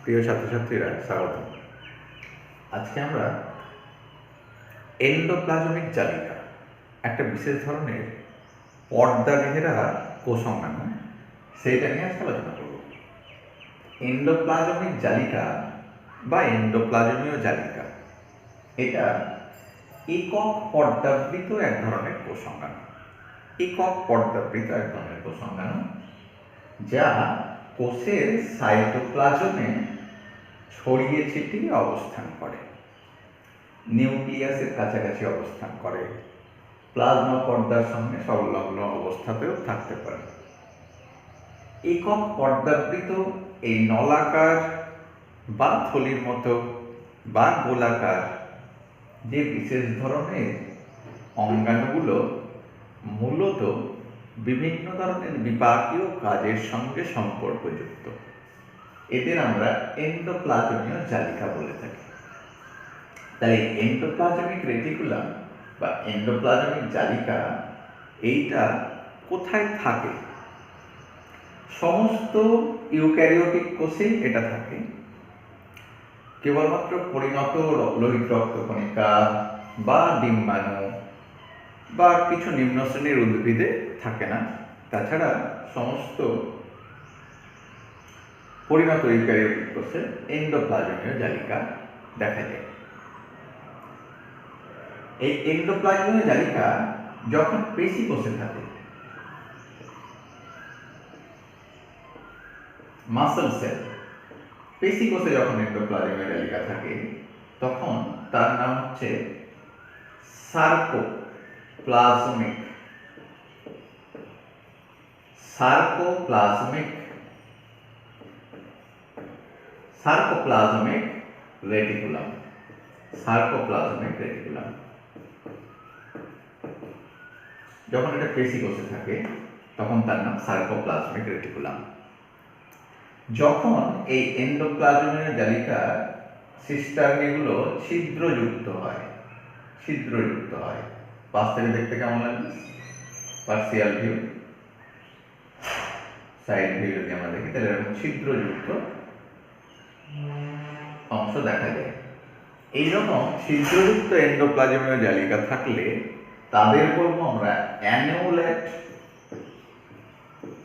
প্রিয় ছাত্রছাত্রীরা স্বাগত। আজকে আমরা এন্ডোপ্লাজমিক জালিকা, একটা বিশেষ ধরনের পর্দা ঘেরা কোষাঙ্গাণু, সেইটা নিয়ে আজকে আলোচনা করব। এন্ডোপ্লাজমিক জালিকা বা এন্ডোপ্লাজমীয় জালিকা এটা একক পর্দাবৃত এক ধরনের কোষাঙ্গাণু। একক পর্দাবৃত এক ধরনের কোষাঙ্গাণু যা কোষের সাইটোপ্লাজমে ছড়িয়ে ছিটিয়ে অবস্থান করে, নিউক্লিয়াসের কাছাকাছি অবস্থান করে, প্লাজমা পর্দার সঙ্গে সংলগ্ন অবস্থাতেও থাকতে পারে। একক পর্দাবৃত এই নলাকার বা থলির মতো বা গোলাকার যে বিশেষ ধরনের অঙ্গাণুগুলো মূলত বিভিন্ন ধরনের বিপাকীয় কাজের সঙ্গে সম্পর্কযুক্ত, এদের আমরা এন্ডোপ্লাজমীয় জালিকা বলে থাকি। তাই এন্ডোপ্লাজমিক রেটিকুলাম বা এন্ডোপ্লাজমিক জালিকা এইটা কোথায় থাকে? সমস্ত ইউক্যারিওটিক কোষেই এটা থাকে, কেবলমাত্র পরিণত লোহিত রক্তকণিকা বা ডিম্বাণু বা কিছু নিম্ন শ্রেণীর উদ্ভিদে থাকে না। তাছাড়া সমস্ত পরিণত ইউক্যারিওটিক কোষে এন্ডোপ্লাজমীয় জালিকা দেখা যায়। এই এন্ডোপ্লাজমীয় জালিকা যখন পেশি কোষে থাকে, মাসল সেল, পেশি কোষে যখন এন্ডোপ্লাজমীয় জালিকা থাকে তখন তার নাম হচ্ছে সার্কোপ্লাজমিক রেটিকুলাম। যখন এটা পেশি কোষে থাকে তখন তার নাম সার্কোপ্লাজমিক রেটিকুলাম। যখন এই এন্ডোপ্লাজমীয় জালিকা সিস্টার্নিগুলো ছিদ্রযুক্ত হয়, পাশ থেকে দেখতে কেমন লাগে? পার্সিয়াল ভিউ, সাইড ভিউ যদি আমরা দেখি তাহলে এরকম ছিদ্রযুক্ত অংশ দেখা যায়। এইরকম ছিদ্রযুক্ত এন্ডোপ্লাজমীয় জালিকা থাকলে তাদের বলবো আমরা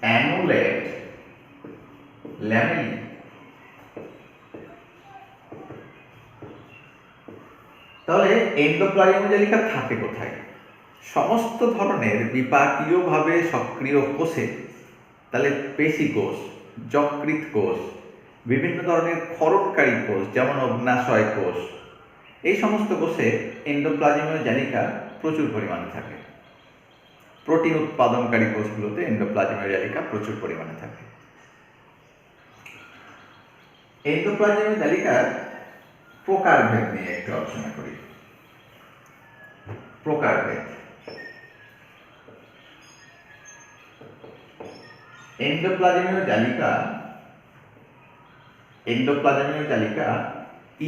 অ্যানুলেট ল্যামেলি। তাহলে এন্ডোপ্লাজমীয় জালিকা থাকে কোথায়? সমস্ত ধরনের বিপাকীয়ভাবে সক্রিয় কোষে, তাহলে পেশি কোষ, যকৃৎ কোষ, বিভিন্ন ধরনের ক্ষরণকারী কোষ যেমন অগ্নাশয় কোষ, এই সমস্ত কোষে এন্ডোপ্লাজমীয় জালিকা প্রচুর পরিমাণে থাকে। প্রোটিন উৎপাদনকারী কোষগুলোতে এন্ডোপ্লাজমীয় জালিকা প্রচুর পরিমাণে থাকে। এন্ডোপ্লাজমীয় জালিকার প্রকারভেদ নিয়ে একটু আলোচনা করি। প্রকারভেদ। এন্ডোপ্লাজমীয় জালিকা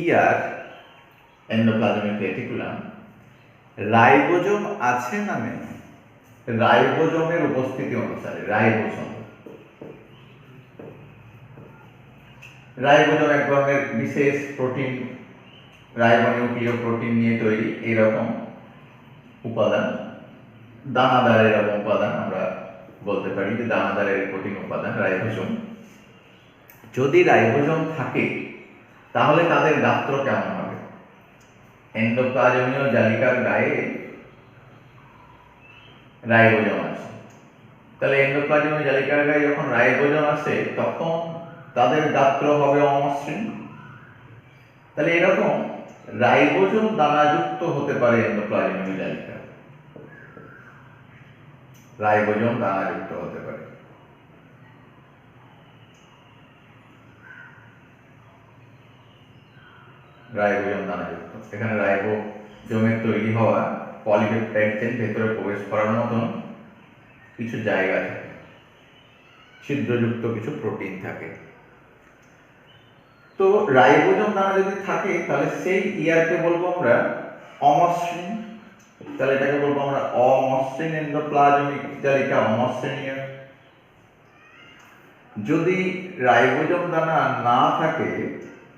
ইয়ার এন্ডোপ্লাজমিক রেটিকুলাম রাইবোজোম আছে না নেই? রাইবোজোমের উপস্থিতি অনুসারে রাইবোজোম এক ধরনের বিশেষ প্রোটিন, রাইবোনিউক্লিয় প্রোটিন নিয়ে তৈরি এইরকম উপাদান, দানাদার এরকম উপাদান, আমরা বলতে পারি যে দানাদারের প্রোটিন উপাদান রাইবোজোম। যদি রাইবোজোম থাকে তাহলে তাদের গাত্র কেমন হবে? এন্ডোপ্লাজমীয় জালিকার গায়ে রাইবোজোম আছে, তাহলে এন্ডোপ্লাজমীয় জালিকার গায়ে যখন রাইবোজোম আছে তখন তাদের গাত্র হবে অমসৃণ। তাহলে এরকম রাইবোজোম দানাযুক্ত হতে পারে এন্ডোপ্লাজমীয় জালিকা, রাইবোজোম দানাযুক্ত হতে পারে। রাইবোজোম দানাযুক্ত, এখানে রাইবোজোমের তৈরি হওয়া পলিপেপটাইড চেইন ভেতরে প্রবেশ করার মতন কিছু জায়গা থাকে, ছিদ্রযুক্ত কিছু প্রোটিন থাকে। তো রাইবোজোম দানা যদি থাকে তাহলে সেই ইয়ারকে বলবো আমরা অমসৃণ। তাহলে এটাকে বলবো আমরা অমসৃণ এন্ডোপ্লাজমিক জালিকা, অমসৃণ ইয়ার। যদি রাইবোজোম দানা না থাকে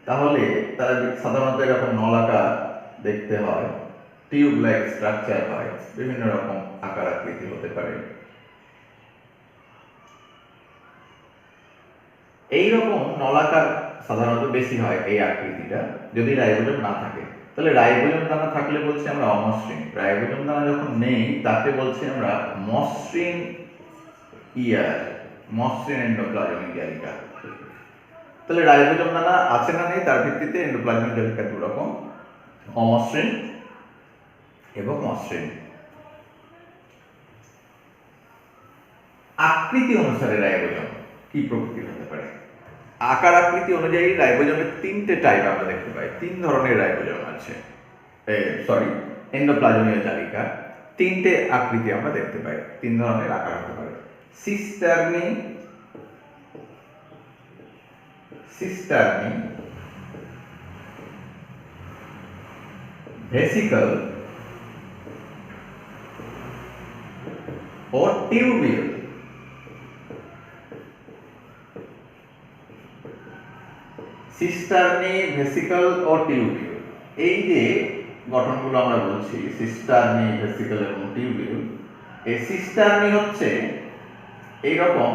তাহলে তারা সাধারণত এরকম নলাকার দেখতে হয়, টিউব লাইক স্ট্রাকচার হয়, বিভিন্ন রকম আকার আকৃতি হতে পারে। এইরকম নলাকার সাধারণত বেশি হয় এই আকৃতিটা যদি রাইবোজোম না থাকে। তাহলে রাইবোজোম দানা থাকলে বলছি আমরা অমসৃণ, রাইবোজোম দানা যখন নেই তাকে বলছি আমরা মসৃণ ইয়ার, মসৃণ এন্ডোপ্লাজমিক জালিকা। তাহলে রাইবোজোম দানা আছে না নেই তার ভিত্তিতে এন্ডোপ্লাজমিক জালিকা দু রকম, অমসৃণ এবং মসৃণ। আকৃতি অনুসারে রাইবোজোম কি প্রকৃতির হতে পারে? আকার আকৃতি অনুযায়ী রাইবোজোমের তিনটে টাইপ আমরা দেখতে পাই, তিন ধরনের রাইবোজোম আছে, এন্ডোপ্লাজমীয় জালিকা তিনটে আকৃতি আমরা দেখতে পাই, তিন ধরনের আকার হতে পারে। সিস্টার্নি, ভেসিকল ও টিউবিউল। সিস্টার্নি, ভেসিকল ও টিউবিউল, এই যে গঠনগুলো আমরা বলছি সিস্টার্নি, ভেসিকল এবং টিউবিউল, এই সিস্টার্নি হচ্ছে এইরকম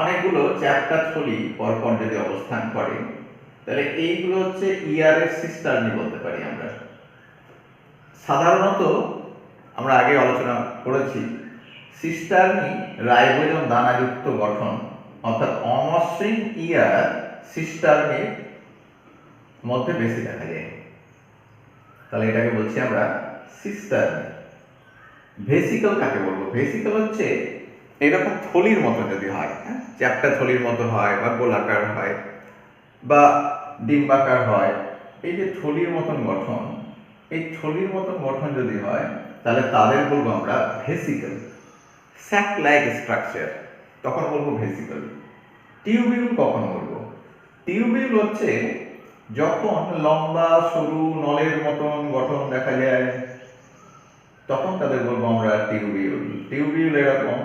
অনেকগুলো চ্যাপ্টা থলি পরপর যদি অবস্থান করে তাহলে এইগুলো হচ্ছে ইয়ারের সিস্টার্নি বলতে পারি আমরা। সাধারণত আমরা আগে আলোচনা করেছি সিস্টার্নি রাইবোজোম দানাযুক্ত গঠন, অর্থাৎ অমসৃণ ইয়ার সিস্টার্নির মধ্যে বেশি দেখা যায়, তাহলে এটাকে বলছি আমরা সিস্টার্নি। ভেসিকল কাকে বলবো? ভেসিকল হচ্ছে এরকম থলির মতো যদি হয়, চ্যাপ্টা থলির মতো হয় বা গোলাকার হয় বা ডিম্বাকার হয়, এই যে থলির মতন গঠন, এই থলির মতন গঠন যদি হয় তাহলে তাদের বলবো আমরা ভেসিকল। স্যাক লাইক স্ট্রাকচার, তখন বলবো ভেসিকল। টিউবিউল কখন বলবো? টিউবিউল হচ্ছে যখন লম্বা সরু নলের মতন গঠন দেখা যায় তখন তাদের বলবো আমরা টিউবিউল। টিউবিউল এরকম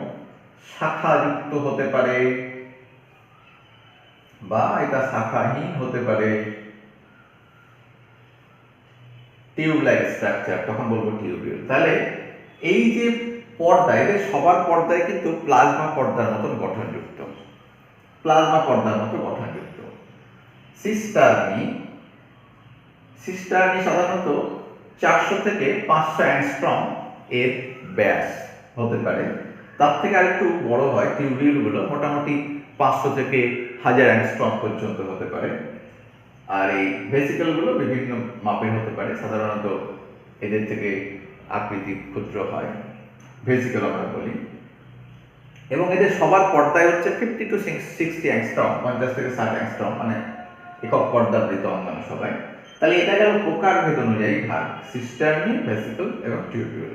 শাখাযুক্ত হতে পারে বা এটা শাখাহীন হতে পারে, টিউব লাইক স্ট্রাকচার, তখন বলবো টিউবিউল। তাহলে এই যে পর্দা, এদের সবার পর্দায় কিন্তু প্লাজমা পর্দার মতন গঠনযুক্ত, প্লাজমা পর্দার মতো গঠনযুক্ত। সিস্টার্নি, সিস্টার্নি সাধারণত 400 থেকে 500 অ্যাংস্ট্রম এর ব্যাস হতে পারে, তার থেকে আরেকটু বড় হয় টিউবিউলগুলো, মোটামুটি 500 থেকে 1000 অ্যাংস্ট্রম পর্যন্ত হতে পারে। আর এই ভেসিকলগুলো বিভিন্ন মাপের হতে পারে, সাধারণত এদের থেকে আকৃতি ক্ষুদ্র হয়, ভেসিকল আমরা বলি। এবং এদের সবার পর্দায় হচ্ছে 50 to 60 অ্যাংস্ট্রম, 50 থেকে 60 অ্যাংস্ট্রম, মানে একক পর্দাবৃত অঙ্গাণু সবাই। তাহলে এটা গেল প্রকারভেদ অনুযায়ী ভাগ, সিস্টার্নি, ভেসিকল এবং টিউবিউল।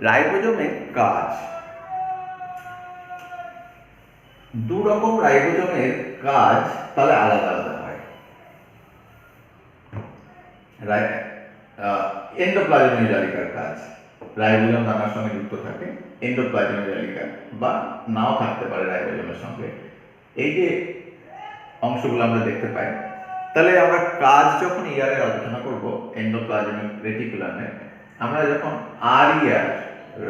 রাইবোজোমের কাজ, দু রকম রাইবোজোমের কাজ তাহলে আলাদা আলাদা হয়। এন্ডোপ্লাজমীয় জালিকার কাজ, রাইবোজোম দানার সঙ্গে যুক্ত থাকে এন্ডোপ্লাজমীয় জালিকা, বা নাও থাকতে পারে রাইবোজোমের সঙ্গে। এই যে অংশগুলো আমরা দেখতে পাই, তাহলে আমরা কাজ যখন ইয়ারে আলোচনা করব এন্ডোপ্লাজমিক রেটিকুলামের, আমরা যখন ইয়ার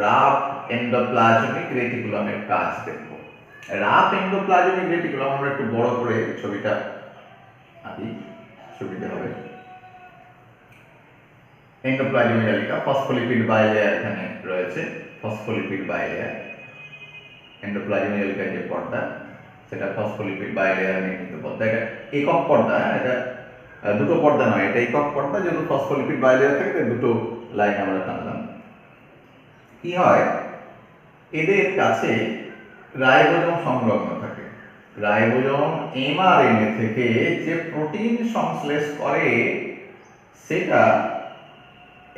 রাফ এন্ডোপ্লাজমিক রেটিকুলামের কাজ দেখব। রাফ এন্ডোপ্লাজমিক রেটিকুলাম আমরা একটু বড় করে ছবিটা আঁকি, সুবিধা হবে। এন্ডোপ্লাজমিক জালিকা, ফসফোলিপিড বাইলেয়ার এখানে রয়েছে, ফসফোলিপিড বাইলেয়ার। এন্ডোপ্লাজমিক জালিকার যে পর্দা সেটা ফসফোলিপিড বাইলেয়ার নির্মিত পর্দা। এটা একক পর্দা, এটা দুটো পর্দা নয়, এটা একক পর্দা। যেহেতু ফসফোলিপিড বাইলেয়ার থাকে তাই দুটো লাইন আমরা টানলাম। কি হয়, এদের কাছে রাইবোজোম সংলগ্ন থাকে। রাইবোজোম এমআরএনএ থেকে যে প্রোটিন সংশ্লেষ করে সেটা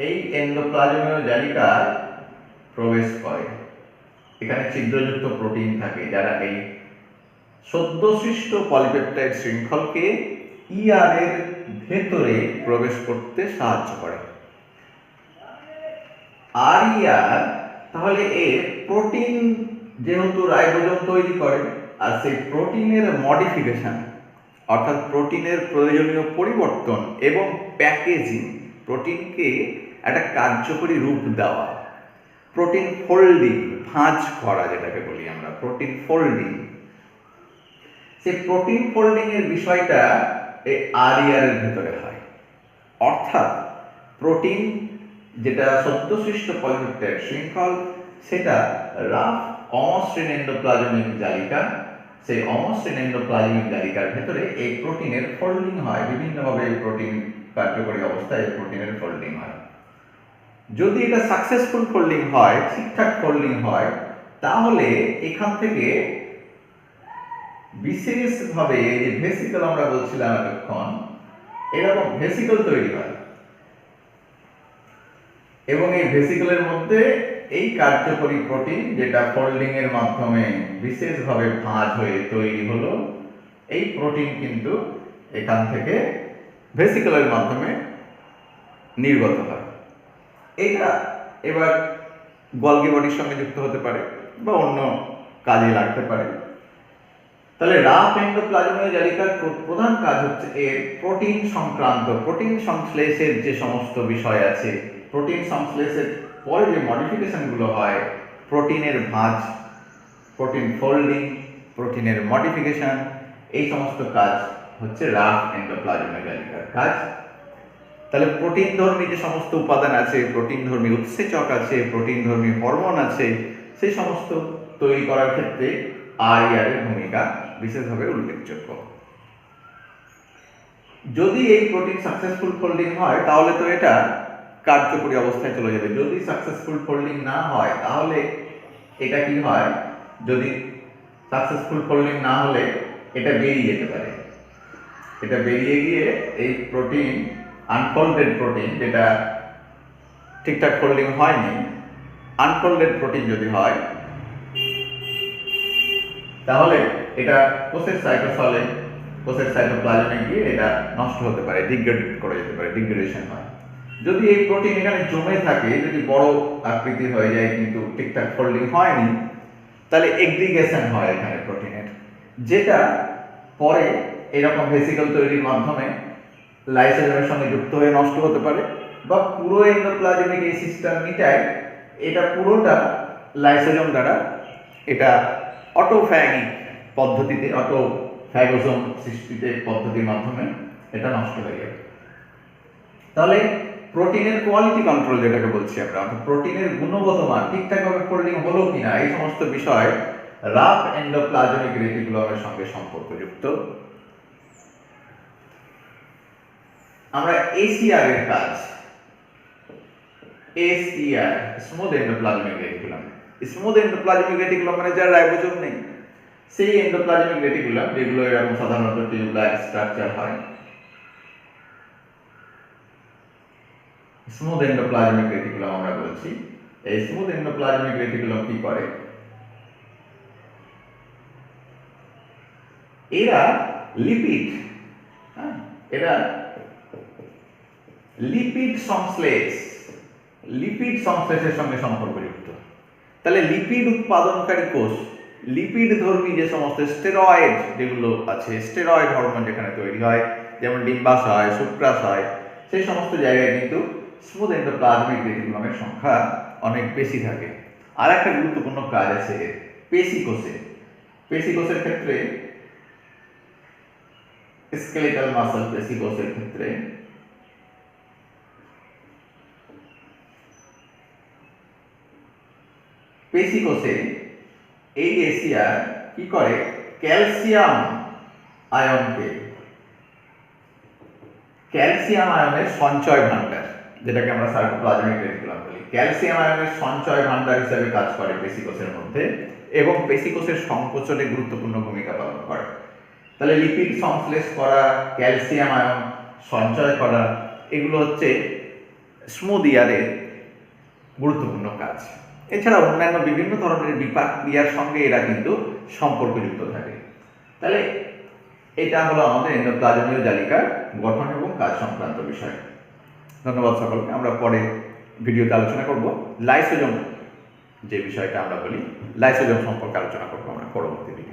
এই এন্ডোপ্লাজমীয় জালিকায় প্রবেশ করে। এখানে ছিদ্রযুক্ত প্রোটিন থাকে যারা এই সদ্য সৃষ্ট পলিপেপটাইড শৃঙ্খলকে ইআর এর ভেতরে প্রবেশ করতে সাহায্য করে। আর ইআর তাহলে এর প্রোটিন যেহেতু রাইবোজোম তৈরি করে, আর সেই প্রোটিনের মডিফিকেশন অর্থাৎ প্রোটিনের প্রয়োজনীয় পরিবর্তন এবং প্যাকেজিং, প্রোটিনকে একটা কার্যকরী রূপ দেওয়া, প্রোটিন ফোল্ডিং, ভাঁজ করা যেটাকে বলি আমরা প্রোটিন ফোল্ডিং, সেই প্রোটিন ফোল্ডিং এর বিষয়টা এই আরইআর এর ভিতরে হয়। অর্থাৎ প্রোটিন যেটা সদ্যসৃষ্ট পলিপেপটাইড শৃঙ্খল, সেটা রাফ অমসৃণ এন্ডোপ্লাজমিক জালিকা, সেই অমসৃণ এন্ডোপ্লাজমিক জালিকার ভেতরে এই প্রোটিনের ফোল্ডিং হয়। বিভিন্নভাবে এই প্রোটিন কার্যকরী অবস্থায় এই প্রোটিনের ফোল্ডিং হয়। যদি এটা সাকসেসফুল ফোল্ডিং হয়, ঠিকঠাক ফোল্ডিং হয়, তাহলে এখান থেকে বিশেষভাবে এই যে ভেসিকল আমরা বলছিলাম এতক্ষণ, এরকম ভেসিকল তৈরি হয় এবং এই ভেসিকলের মধ্যে এই কার্যকরী প্রোটিন যেটা ফোল্ডিং এর মাধ্যমে বিশেষভাবে ভাঁজ হয়ে তৈরি হলো, এই প্রোটিন কিন্তু এখান থেকে ভেসিকলের মাধ্যমে নির্গত হয়। এটা এবার গলগি বডির সঙ্গে যুক্ত হতে পারে বা অন্য কাজে লাগতে পারে। তাহলে রাফ এন্ডোপ্লাজমীয় জালিকার প্রধান কাজ হচ্ছে এর প্রোটিন সংক্রান্ত, প্রোটিন সংশ্লেষের যে সমস্ত বিষয় আছে, প্রোটিন সংশ্লেষের পরে যে মডিফিকেশনগুলো হয়, প্রোটিনের ভাঁজ, প্রোটিন ফোল্ডিং, প্রোটিনের মডিফিকেশন, এই সমস্ত কাজ হচ্ছে রাফ এন্ডোপ্লাজমীয় জালিকার কাজ। তাহলে প্রোটিন ধর্মী যে সমস্ত উপাদান আছে, প্রোটিন ধর্মী উৎসেচক আছে, প্রোটিন ধর্মী হরমোন আছে, সেই সমস্ত তৈরি করার ক্ষেত্রে আরইআর এর ভূমিকা বিশেষভাবে উল্লেখযোগ্য। যদি এই প্রোটিন সাকসেসফুল ফোল্ডিং হয় তাহলে তো এটা কার্যকরী অবস্থায় চলে যাবে। যদি সাকসেসফুল ফোল্ডিং না হয় তাহলে এটা কি হয়, যদি সাকসেসফুল ফোল্ডিং না হলে এটা বেরিয়ে যেতে পারে। এটা বেরিয়ে গিয়ে এই প্রোটিন, আনফোল্ডেড প্রোটিন যেটা ঠিকঠাক ফোল্ডিং হয়নি, আনফোল্ডেড প্রোটিন যদি হয় তাহলে এটা কোষের সাইটোসলে, কোষের সাইটোপ্লাজমে গিয়ে এটা নষ্ট হতে পারে, ডিগ্রেড করে যেতে পারে, ডিগ্রেডেশন হয়। যদি এই প্রোটিন এখানে জমে থাকে, যদি বড় আকৃতি হয়ে যায় কিন্তু ঠিকঠাক ফোল্ডিং হয়নি, তাহলে এগ্রিগেশন হয় এখানে প্রোটিনের, যেটা পরে এরকম ভেসিকল তৈরির মাধ্যমে লাইসোজোমের সঙ্গে যুক্ত হয়ে নষ্ট হতে পারে, বা পুরো এন্ডোপ্লাজমিক এই সিস্টেমটায় এটা পুরোটা লাইসোজোম দ্বারা এটা অটোফ্যাগিক পদ্ধতিতে, অটোফ্যাগোজোম সৃষ্টিতে পদ্ধতির মাধ্যমে এটা নষ্ট হয়ে যাবে। তাহলে প্রোটিনের কোয়ালিটি কন্ট্রোল যেটাকে বলছি আমরা, প্রোটিনের গুণগত মান ঠিকঠাকভাবে ফোল্ডিং হলো কিনা, এই সমস্ত বিষয় রাফ এন্ডোপ্লাজমিক রেটিকুলামের সঙ্গে সম্পর্কযুক্ত। আমরা এসিআর এর কাজ, SER smooth endoplasmic reticulum, smooth endoplasmic reticulum মানে যার রাইবোজোম নেই, সেই এন্ডোপ্লাজমিক রেটিকুলাম যেগুলো এরকম সাধারণত টিউবলার স্ট্রাকচার হয়, স্মুথ এন্ডোপ্লাজমিক রেটিকুলাম আমরা বলছি। এই স্মুথ এন্ডোপ্লাজমিক রেটিকুলাম কি করে, এরা লিপিড, এরা লিপিড সংশ্লেষ, লিপিড সংশ্লেষের সঙ্গে সম্পর্কযুক্ত। তাহলে লিপিড উৎপাদনকারী কোষ, লিপিড ধর্মী যে সমস্ত স্টেরয়েড যেগুলো আছে, স্টেরয়েড হরমোন যেখানে তৈরি হয়, যেমন ডিম্বাশয়, শুক্রাশয়, সেই সমস্ত জায়গায় কিন্তু স্মুথ এন্ডোপ্লাজমিক রেটিকুলামের সংখ্যা অনেক বেশি থাকে। আর একটা গুরুত্বপূর্ণ কাজ আছে পেশিকোষে, পেশিকোষের ক্ষেত্রে, স্কেলেটাল মাসল পেশিকোষের ক্ষেত্রে পেশিকোষে এই এসিআর কি করে, ক্যালসিয়াম আয়নকে, ক্যালসিয়াম আয়নের সঞ্চয় ভাণ্ডার, যেটাকে আমরা সাইটোপ্লাজমিক রেটিকুলাম বলি, ক্যালসিয়াম আয়নের সঞ্চয় ভাণ্ডার হিসেবে কাজ করে পেশিকোষের মধ্যে এবং পেশিকোষের সংকোচনে গুরুত্বপূর্ণ ভূমিকা পালন করে। তাহলে লিপিড সংশ্লেষ করা, ক্যালসিয়াম আয়ন সঞ্চয় করা, এগুলো হচ্ছে স্মুথ ইয়ারের গুরুত্বপূর্ণ কাজ। এছাড়া অন্যান্য বিভিন্ন ধরনের বিপাক ক্রিয়ার সঙ্গে এরা কিন্তু সম্পর্কযুক্ত থাকে। তাহলে এটা হলো আমাদের এন্ডোপ্লাজমীয় জালিকার গঠন এবং কাজ সংক্রান্ত বিষয়। ধন্যবাদ সকলকে। আমরা পরে ভিডিওতে আলোচনা করব লাইসোজোম যে বিষয়টা আমরা বলি লাইসোজোম সম্পর্কে আলোচনা করবো আমরা পরবর্তী ভিডিও।